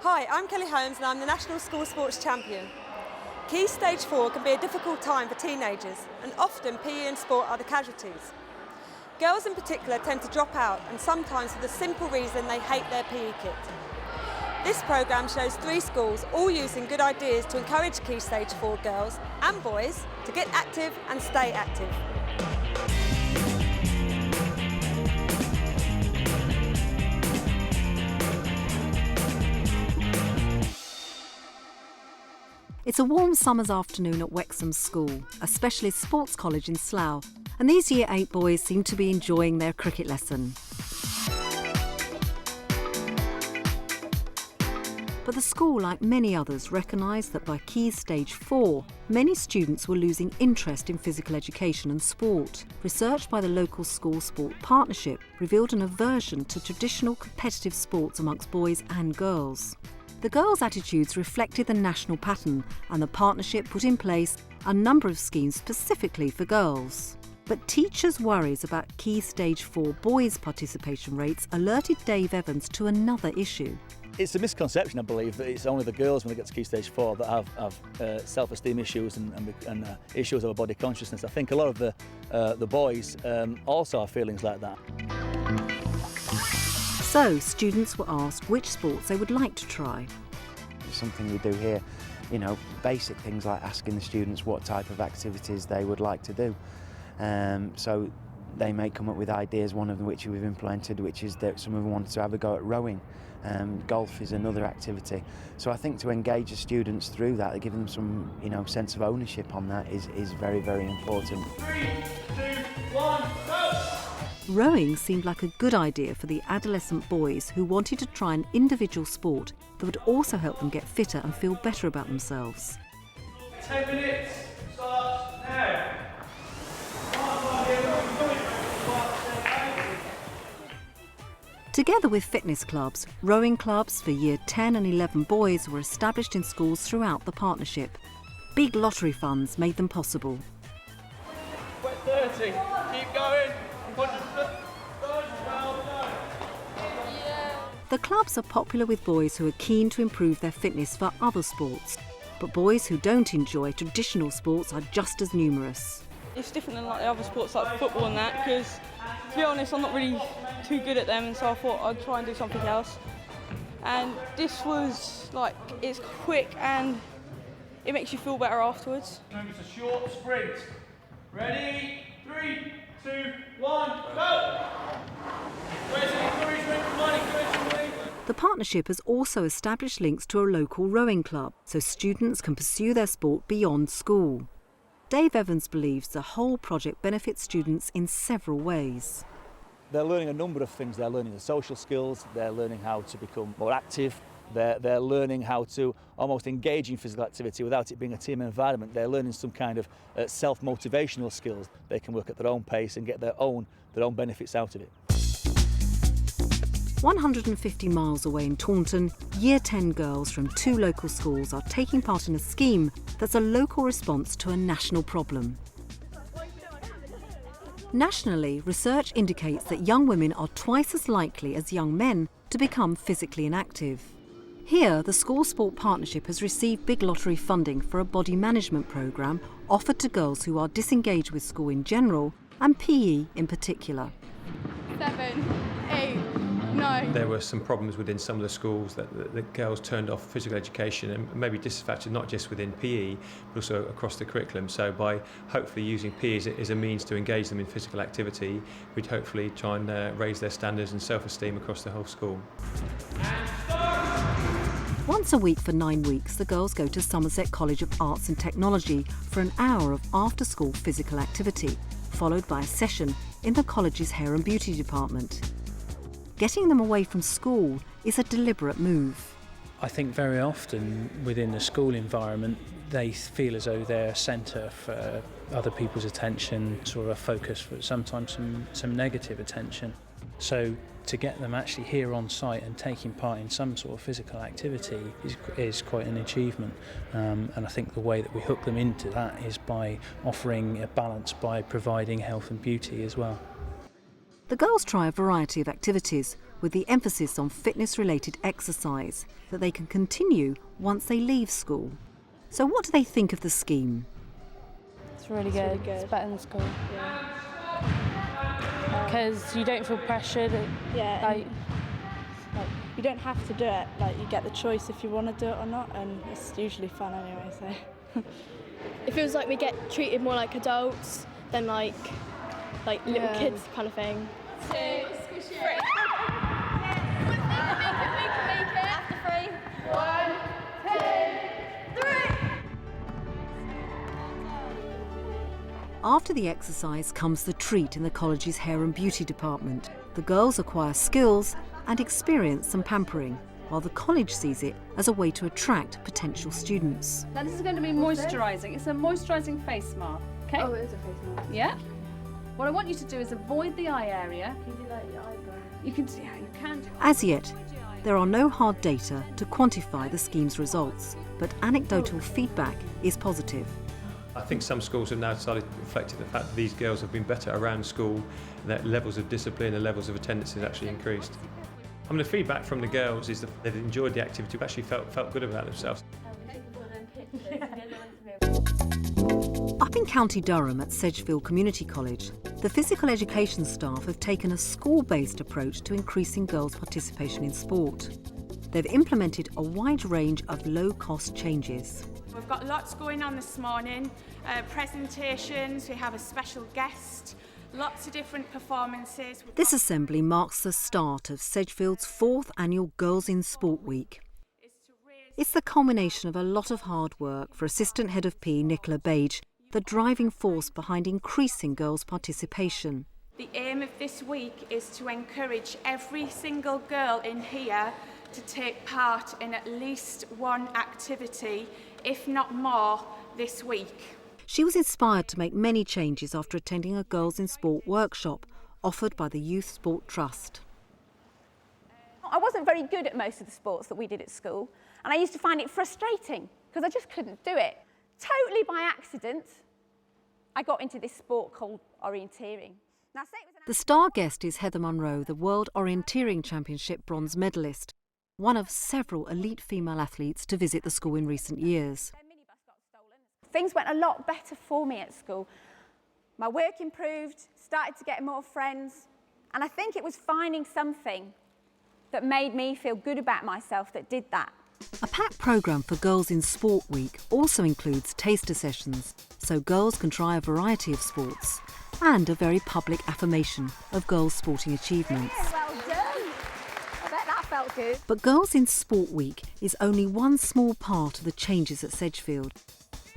Hi, I'm Kelly Holmes and I'm the National School Sports Champion. Key Stage 4 can be a difficult time for teenagers and often PE and sport are the casualties. Girls in particular tend to drop out and sometimes for the simple reason they hate their PE kit. This programme shows 3 schools all using good ideas to encourage Key Stage 4 girls and boys to get active and stay active. It's a warm summer's afternoon at Wexham School, a specialist sports college in Slough, and these Year 8 boys seem to be enjoying their cricket lesson. But the school, like many others, recognised that by Key Stage 4, many students were losing interest in physical education and sport. Research by the local school sport partnership revealed an aversion to traditional competitive sports amongst boys and girls. The girls' attitudes reflected the national pattern, and the partnership put in place a number of schemes specifically for girls. But teachers' worries about Key Stage 4 boys' participation rates alerted Dave Evans to another issue. It's a misconception, I believe, that it's only the girls when they get to Key Stage 4 that have self-esteem issues and issues of body consciousness. I think a lot of the boys also have feelings like that. So, students were asked which sports they would like to try. It's something we do here, basic things like asking the students what type of activities they would like to do. So they may come up with ideas, one of which we've implemented, which is that some of them want to have a go at rowing. Golf is another activity. So I think to engage the students through that, give them some sense of ownership on that is very, very important. 3, 2, 1, go! Rowing seemed like a good idea for the adolescent boys who wanted to try an individual sport that would also help them get fitter and feel better about themselves. 10 minutes, starts now. Together with fitness clubs, rowing clubs for Year 10 and 11 boys were established in schools throughout the partnership. Big lottery funds made them possible. 30, keep going. The clubs are popular with boys who are keen to improve their fitness for other sports, but boys who don't enjoy traditional sports are just as numerous. It's different than like the other sports like football and that, because to be honest I'm not really too good at them, and so I thought I'd try and do something else. And this was it's quick and it makes you feel better afterwards. It's a short sprint. Ready? 3, 2, 1, go! Where's the encouragement? Come on, encouragement. The partnership has also established links to a local rowing club, so students can pursue their sport beyond school. Dave Evans believes the whole project benefits students in several ways. They're learning a number of things. They're learning the social skills, they're learning how to become more active, they're learning how to almost engage in physical activity without it being a team environment. They're learning some kind of self-motivational skills. They can work at their own pace and get their own benefits out of it. 150 miles away in Taunton, Year 10 girls from 2 local schools are taking part in a scheme that's a local response to a national problem. Nationally, research indicates that young women are twice as likely as young men to become physically inactive. Here, the School Sport Partnership has received big lottery funding for a body management programme offered to girls who are disengaged with school in general and PE in particular. 7, 8, 9. There were some problems within some of the schools that the girls turned off physical education, and maybe dissatisfaction not just within PE but also across the curriculum. So by hopefully using PE as a means to engage them in physical activity, we'd hopefully try and raise their standards and self-esteem across the whole school. Once a week for 9 weeks, the girls go to Somerset College of Arts and Technology for an hour of after-school physical activity, followed by a session in the college's hair and beauty department. Getting them away from school is a deliberate move. I think very often within the school environment they feel as though they're a centre for other people's attention, sort of a focus for sometimes some negative attention. So to get them actually here on site and taking part in some sort of physical activity is quite an achievement. And I think the way that we hook them into that is by offering a balance by providing health and beauty as well. The girls try a variety of activities with the emphasis on fitness-related exercise that they can continue once they leave school. So what do they think of the scheme? It's really good. It's better than school. Because you don't feel pressured. Like you don't have to do it. Like, you get the choice if you want to do it or not, and it's usually fun anyway. So it feels like we get treated more like adults than like little kids kind of thing. 2, 3. We can make it. After 3. 1, 2, 3. After the exercise comes the treat in the college's hair and beauty department. The girls acquire skills and experience some pampering, while the college sees it as a way to attract potential students. Now this is going to be moisturising. It's a moisturising face mask. Okay? Oh, it is a face mask. Yeah. What I want you to do is avoid the eye area. Can you do that at your eyebrow? You can see how you can. As yet, there are no hard data to quantify the scheme's results, but anecdotal feedback is positive. I think some schools have now started reflecting the fact that these girls have been better around school, that levels of discipline and levels of attendance has actually increased. I mean, the feedback from the girls is that they've enjoyed the activity, actually felt good about themselves. Up in County Durham at Sedgefield Community College, the physical education staff have taken a school-based approach to increasing girls' participation in sport. They've implemented a wide range of low-cost changes. We've got lots going on this morning, presentations, we have a special guest, lots of different performances. This assembly marks the start of Sedgefield's 4th annual Girls in Sport Week. It's the culmination of a lot of hard work for Assistant Head of PE Nicola Bage, the driving force behind increasing girls' participation. The aim of this week is to encourage every single girl in here to take part in at least one activity, if not more, this week. She was inspired to make many changes after attending a Girls in Sport workshop offered by the Youth Sport Trust. I wasn't very good at most of the sports that we did at school, and I used to find it frustrating because I just couldn't do it. Totally by accident, I got into this sport called orienteering. Now, the star guest is Heather Munro, the World Orienteering Championship bronze medalist, one of several elite female athletes to visit the school in recent years. Things went a lot better for me at school. My work improved, started to get more friends, and I think it was finding something that made me feel good about myself that did that. A packed programme for Girls in Sport Week also includes taster sessions, so girls can try a variety of sports, and a very public affirmation of girls' sporting achievements. Well done! I bet that felt good. But Girls in Sport Week is only one small part of the changes at Sedgefield.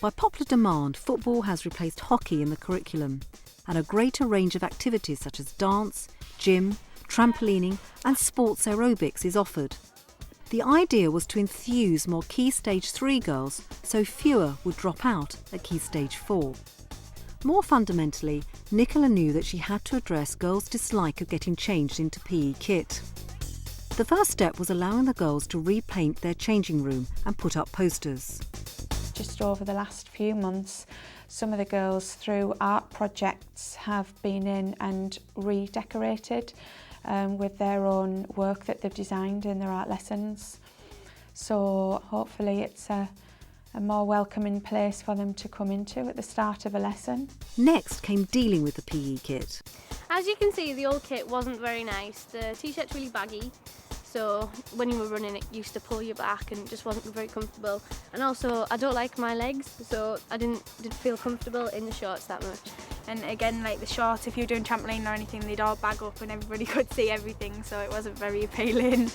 By popular demand, football has replaced hockey in the curriculum, and a greater range of activities such as dance, gym, trampolining and sports aerobics is offered. The idea was to enthuse more Key Stage 3 girls so fewer would drop out at Key Stage 4. More fundamentally, Nicola knew that she had to address girls' dislike of getting changed into PE kit. The first step was allowing the girls to repaint their changing room and put up posters. Just over the last few months, some of the girls through art projects have been in and redecorated with their own work that they've designed in their art lessons. So hopefully it's a more welcoming place for them to come into at the start of a lesson. Next came dealing with the PE kit. As you can see, the old kit wasn't very nice. The t-shirt's really baggy, so when you were running it used to pull you back and it just wasn't very comfortable. And also I don't like my legs, so I didn't feel comfortable in the shorts that much. And again, like the shorts, if you were doing trampoline or anything, they'd all bag up and everybody could see everything, so it wasn't very appealing.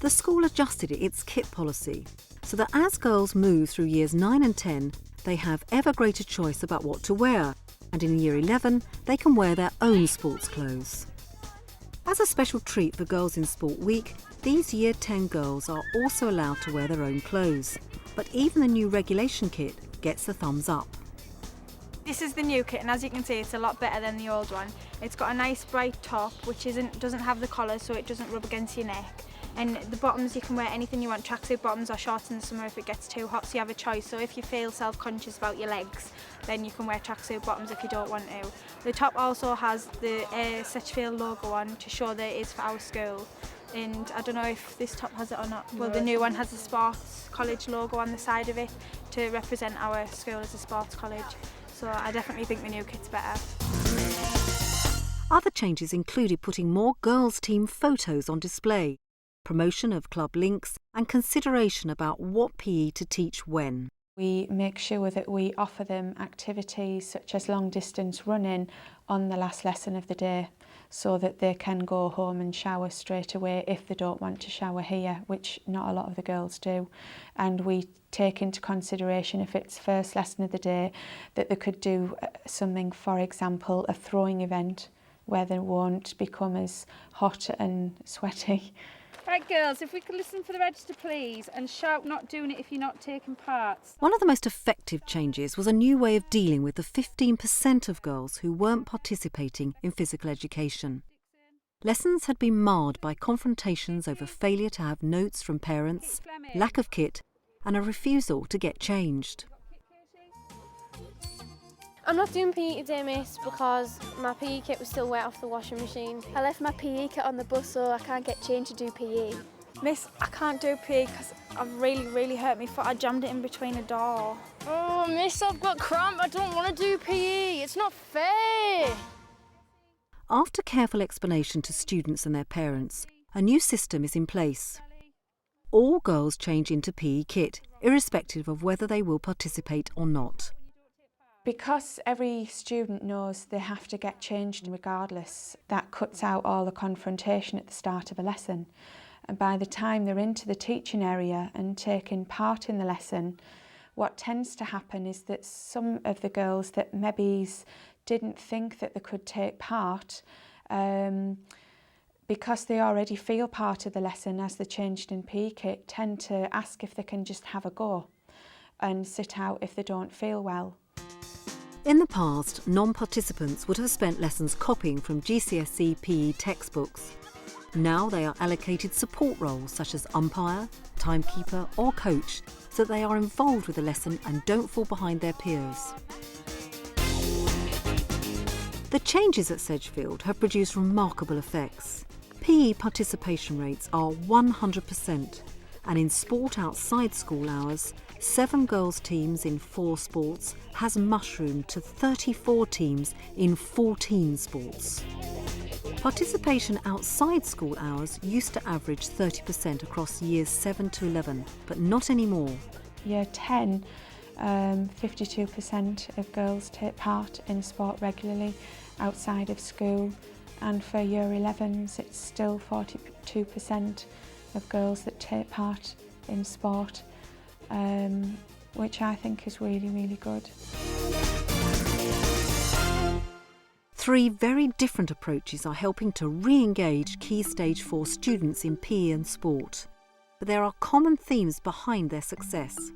The school adjusted its kit policy so that as girls move through years 9 and 10, they have ever greater choice about what to wear, and in year 11 they can wear their own sports clothes. As a special treat for Girls in Sport Week, these year 10 girls are also allowed to wear their own clothes, but even the new regulation kit gets the thumbs up. This is the new kit, and as you can see, it's a lot better than the old one. It's got a nice bright top, which doesn't have the collar, so it doesn't rub against your neck. And the bottoms, you can wear anything you want. Tracksuit bottoms or shorts in the summer if it gets too hot, so you have a choice. So if you feel self-conscious about your legs, then you can wear tracksuit bottoms if you don't want to. The top also has the Sedgefield logo on to show that it is for our school. And I don't know if this top has it or not. Well, the new one has the sports college logo on the side of it to represent our school as a sports college. So I definitely think the new kit's better. Other changes included putting more girls' team photos on display, promotion of club links and consideration about what PE to teach when. We make sure that we offer them activities such as long distance running on the last lesson of the day so that they can go home and shower straight away if they don't want to shower here, which not a lot of the girls do. And we take into consideration, if it's first lesson of the day, that they could do something, for example, a throwing event where they won't become as hot and sweaty. Right, girls, if we could listen for the register, please, and shout not doing it if you're not taking part. One of the most effective changes was a new way of dealing with the 15% of girls who weren't participating in physical education. Lessons had been marred by confrontations over failure to have notes from parents, lack of kit, and a refusal to get changed. I'm not doing PE today, miss, because my PE kit was still wet off the washing machine. I left my PE kit on the bus, so I can't get changed to do PE. Miss, I can't do PE because I've really hurt my foot. I jammed it in between a door. Oh, miss, I've got cramp. I don't want to do PE. It's not fair. After careful explanation to students and their parents, a new system is in place. All girls change into PE kit, irrespective of whether they will participate or not. Because every student knows they have to get changed regardless, that cuts out all the confrontation at the start of a lesson. And by the time they're into the teaching area and taking part in the lesson, what tends to happen is that some of the girls that maybe didn't think that they could take part, because they already feel part of the lesson as they're changed in PE kit, tend to ask if they can just have a go and sit out if they don't feel well. In the past, non-participants would have spent lessons copying from GCSE PE textbooks. Now they are allocated support roles such as umpire, timekeeper or coach, so that they are involved with the lesson and don't fall behind their peers. The changes at Sedgefield have produced remarkable effects. PE participation rates are 100%, and in sport outside school hours, 7 girls' teams in 4 sports has mushroomed to 34 teams in 14 sports. Participation outside school hours used to average 30% across years 7 to 11, but not anymore. Year 10, 52% of girls take part in sport regularly outside of school, and for year 11s it's still 42% of girls that take part in sport, which I think is really good. 3 very different approaches are helping to re-engage Key Stage 4 students in PE and sport, but there are common themes behind their success.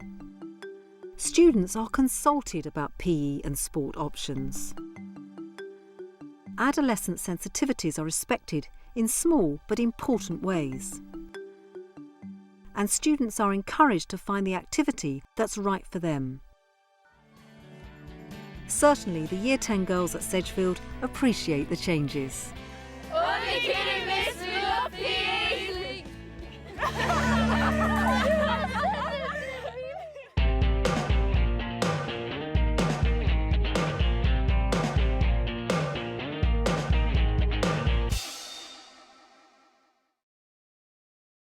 Students are consulted about PE and sport options. Adolescent sensitivities are respected in small but important ways. And students are encouraged to find the activity that's right for them. Certainly, the Year 10 girls at Sedgefield appreciate the changes. Only kidding!